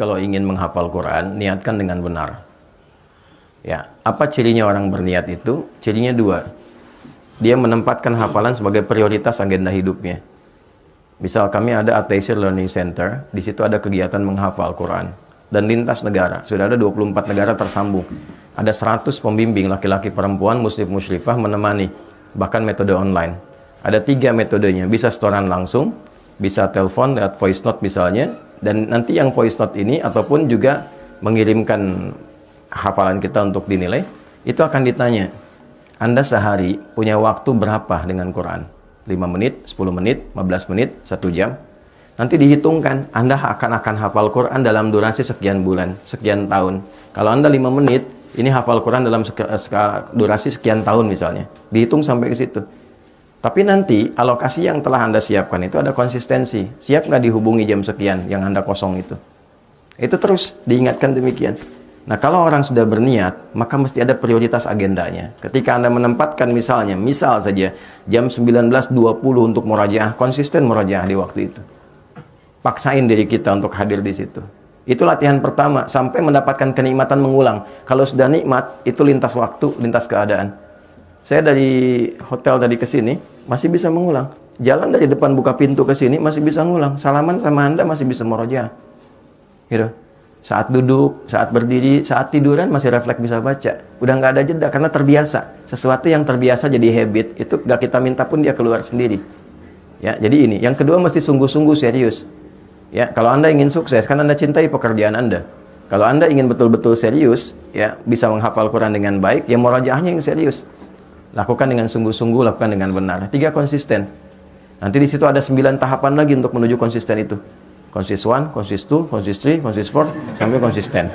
Kalau ingin menghafal Quran, niatkan dengan benar. Ya, apa cirinya orang berniat itu? Cirinya dua. Dia menempatkan hafalan sebagai prioritas agenda hidupnya. Misal kami ada At-Taisir Learning Center, di situ ada kegiatan menghafal Quran dan lintas negara. Sudah ada 24 negara tersambung. Ada 100 pembimbing laki-laki perempuan muslim musyrifah menemani, bahkan metode online. Ada 3 metodenya, bisa setoran langsung, bisa telepon lewat voice note misalnya, dan nanti yang voice note ini ataupun juga mengirimkan hafalan kita untuk dinilai, itu akan ditanya, Anda sehari punya waktu berapa dengan Quran? 5 menit, 10 menit, 15 menit, 1 jam. Nanti dihitungkan, Anda akan hafal Quran dalam durasi sekian bulan, sekian tahun. Kalau Anda 5 menit, ini hafal Quran dalam durasi sekian tahun misalnya. Dihitung sampai ke situ. Tapi nanti alokasi yang telah Anda siapkan itu ada konsistensi. Siap nggak dihubungi jam sekian yang Anda kosong itu? Itu terus diingatkan demikian. Nah, kalau orang sudah berniat, maka mesti ada prioritas agendanya. Ketika Anda menempatkan misal saja jam 19.20 untuk murajaah, konsisten murajaah di waktu itu. Paksain diri kita untuk hadir di situ. Itu latihan pertama sampai mendapatkan kenikmatan mengulang. Kalau sudah nikmat, itu lintas waktu, lintas keadaan. Saya dari hotel tadi ke sini masih bisa mengulang. Jalan dari depan buka pintu ke sini masih bisa mengulang. Salaman sama Anda masih bisa murajaah. Gitu. Saat duduk, saat berdiri, saat tiduran masih refleks bisa baca. Udah nggak ada jeda karena terbiasa. Sesuatu yang terbiasa jadi habit, itu nggak kita minta pun dia keluar sendiri. Ya, jadi ini. Yang kedua mesti sungguh-sungguh serius. Ya, kalau Anda ingin sukses, kan Anda cintai pekerjaan Anda. Kalau Anda ingin betul-betul serius, ya, bisa menghafal Quran dengan baik, ya murajaahnya yang serius. Lakukan dengan sungguh-sungguh, lakukan dengan benar. 3 konsisten. Nanti di situ ada 9 tahapan lagi untuk menuju konsisten itu. Konsis 1, konsis 2, konsis 3, konsis 4, sampai konsisten.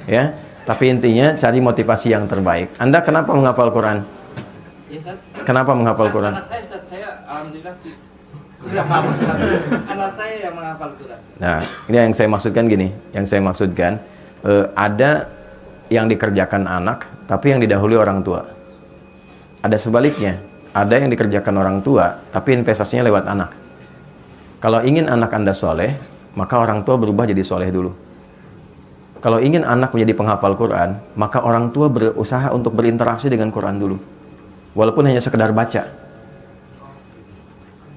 Ya, tapi intinya cari motivasi yang terbaik. Anda kenapa menghafal Quran? Ya, kenapa menghafal Quran? Anak saya alhamdulillah sudah mampu. Anak saya yang menghafal Quran. Nah, ini yang saya maksudkan gini. Yang saya maksudkan ada yang dikerjakan anak, tapi yang didahului orang tua. Ada sebaliknya, ada yang dikerjakan orang tua, tapi investasinya lewat anak. Kalau ingin anak Anda soleh, maka orang tua berubah jadi soleh dulu. Kalau ingin anak menjadi penghafal Quran, maka orang tua berusaha untuk berinteraksi dengan Quran dulu. Walaupun hanya sekedar baca.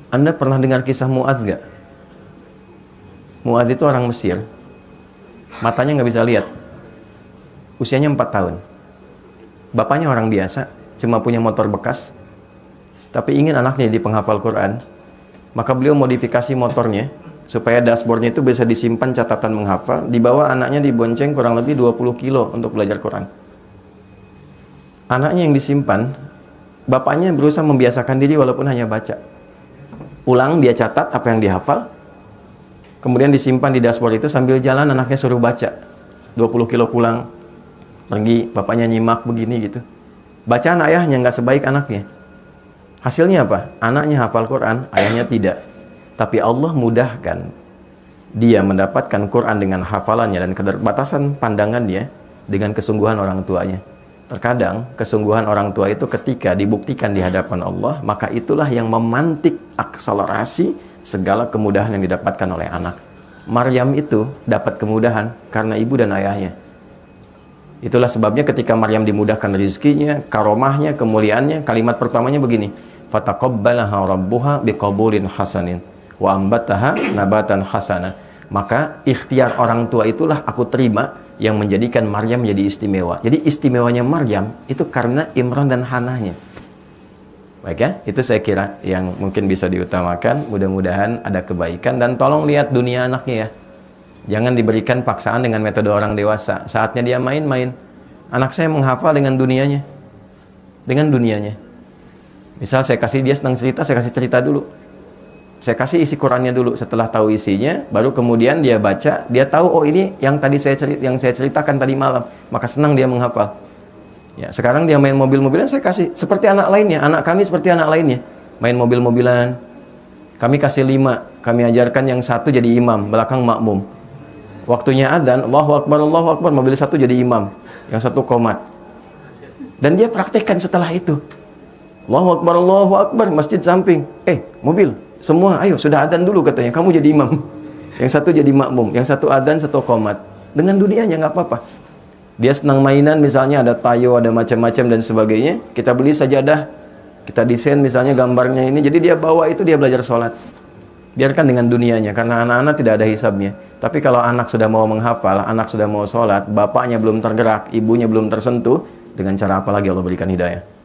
Anda pernah dengar kisah Mu'adz nggak? Mu'adz itu orang Mesir. Matanya nggak bisa lihat. Usianya 4 tahun. Bapaknya orang biasa, cuma punya motor bekas, tapi ingin anaknya jadi penghafal Quran, maka beliau modifikasi motornya supaya dashboardnya itu bisa disimpan catatan menghafal, dibawa anaknya dibonceng kurang lebih 20 kilo untuk belajar Quran. Anaknya yang disimpan, bapaknya berusaha membiasakan diri walaupun hanya baca. Pulang dia catat apa yang dihafal, kemudian disimpan di dashboard itu, sambil jalan anaknya suruh baca. 20 kilo pulang, pergi, bapaknya nyimak begini gitu. Bacaan ayahnya nggak sebaik anaknya. Hasilnya apa? Anaknya hafal Quran, ayahnya tidak. Tapi Allah mudahkan dia mendapatkan Quran dengan hafalannya dan keterbatasan pandangannya dengan kesungguhan orang tuanya. Terkadang kesungguhan orang tua itu ketika dibuktikan di hadapan Allah, maka itulah yang memantik akselerasi segala kemudahan yang didapatkan oleh anak. Maryam itu dapat kemudahan karena ibu dan ayahnya. Itulah sebabnya ketika Maryam dimudahkan rezekinya, karomahnya, kemuliaannya, kalimat pertamanya begini, fataqabbalaha rabbuha biqabulin hasanin wa ambataha nabatan hasana. Maka ikhtiar orang tua itulah aku terima yang menjadikan Maryam menjadi istimewa. Jadi istimewanya Maryam itu karena Imran dan Hanahnya. Baik ya, itu saya kira yang mungkin bisa diutamakan. Mudah-mudahan ada kebaikan, dan tolong lihat dunia anaknya ya. Jangan diberikan paksaan dengan metode orang dewasa. Saatnya dia main-main. Anak saya menghafal dengan dunianya. Dengan dunianya. Misal saya kasih dia senang cerita, saya kasih cerita dulu. Saya kasih isi Qurannya dulu. Setelah tahu isinya, baru kemudian dia baca. Dia tahu, oh ini yang tadi saya ceritakan tadi malam. Maka senang dia menghafal. Ya, sekarang dia main mobil-mobilan, saya kasih seperti anak lainnya. Anak kami seperti anak lainnya. Main mobil-mobilan. Kami kasih 5. Kami ajarkan yang 1 jadi imam, belakang makmum. Waktunya adzan, Allahu Akbar, mobil 1 jadi imam, yang 1 qomat. Dan dia praktekkan setelah itu. Allahu Akbar, masjid samping. Mobil, semua, ayo, sudah adzan dulu katanya, kamu jadi imam. Yang 1 jadi makmum, yang 1 adzan, 1 qomat. dengan dunianya nggak apa-apa. Dia senang mainan, misalnya ada tayo, ada macam-macam dan sebagainya. Kita beli sajadah, kita desain misalnya gambarnya ini. Jadi dia bawa itu, dia belajar sholat. Biarkan dengan dunianya, karena anak-anak tidak ada hisabnya. Tapi kalau anak sudah mau menghafal, anak sudah mau sholat, bapaknya belum tergerak, ibunya belum tersentuh, dengan cara apa lagi Allah berikan hidayah?